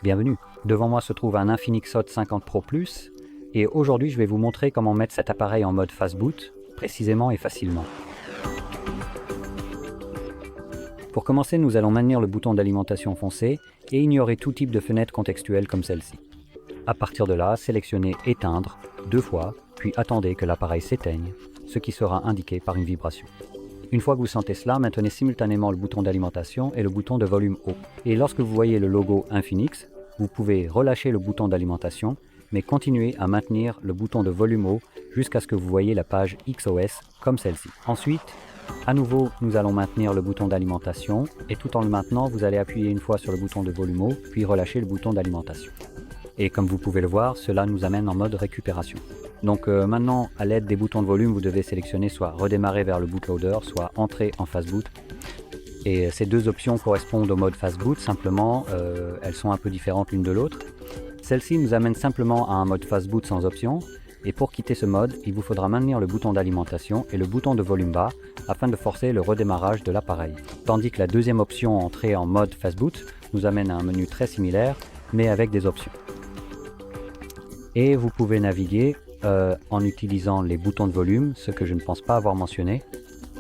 Bienvenue. Devant moi se trouve un Infinix Hot 50 Pro Plus et aujourd'hui je vais vous montrer comment mettre cet appareil en mode fast boot, précisément et facilement. Pour commencer, nous allons maintenir le bouton d'alimentation foncé et ignorer tout type de fenêtre contextuelle comme celle-ci. À partir de là, sélectionnez éteindre 2 fois, puis attendez que l'appareil s'éteigne, ce qui sera indiqué par une vibration. Une fois que vous sentez cela, maintenez simultanément le bouton d'alimentation et le bouton de volume haut. Et lorsque vous voyez le logo Infinix, vous pouvez relâcher le bouton d'alimentation, mais continuer à maintenir le bouton de volume haut jusqu'à ce que vous voyez la page XOS comme celle-ci. Ensuite, à nouveau, nous allons maintenir le bouton d'alimentation et tout en le maintenant, vous allez appuyer une fois sur le bouton de volume haut, puis relâcher le bouton d'alimentation. Et comme vous pouvez le voir, cela nous amène en mode récupération. Donc maintenant, à l'aide des boutons de volume, vous devez sélectionner soit redémarrer vers le bootloader, soit entrer en fast boot. Et ces deux options correspondent au mode fast boot, simplement elles sont un peu différentes l'une de l'autre. Celle-ci nous amène simplement à un mode fast boot sans option. Et pour quitter ce mode, il vous faudra maintenir le bouton d'alimentation et le bouton de volume bas afin de forcer le redémarrage de l'appareil. Tandis que la deuxième option, entrer en mode fast boot, nous amène à un menu très similaire, mais avec des options. Et vous pouvez naviguer en utilisant les boutons de volume, ce que je ne pense pas avoir mentionné.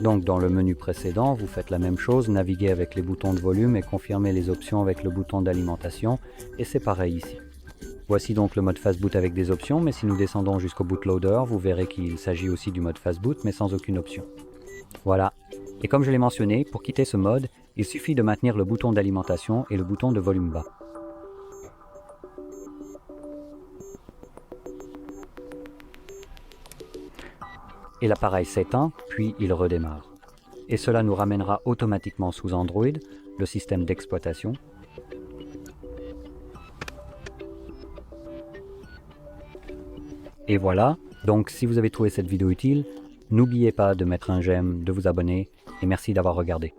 Donc dans le menu précédent, vous faites la même chose, naviguez avec les boutons de volume et confirmez les options avec le bouton d'alimentation, et c'est pareil ici. Voici donc le mode fast boot avec des options, mais si nous descendons jusqu'au bootloader, vous verrez qu'il s'agit aussi du mode fast boot, mais sans aucune option. Voilà. Et comme je l'ai mentionné, pour quitter ce mode, il suffit de maintenir le bouton d'alimentation et le bouton de volume bas. Et l'appareil s'éteint, puis il redémarre. Et cela nous ramènera automatiquement sous Android, le système d'exploitation. Et voilà, donc si vous avez trouvé cette vidéo utile, n'oubliez pas de mettre un j'aime, de vous abonner, et merci d'avoir regardé.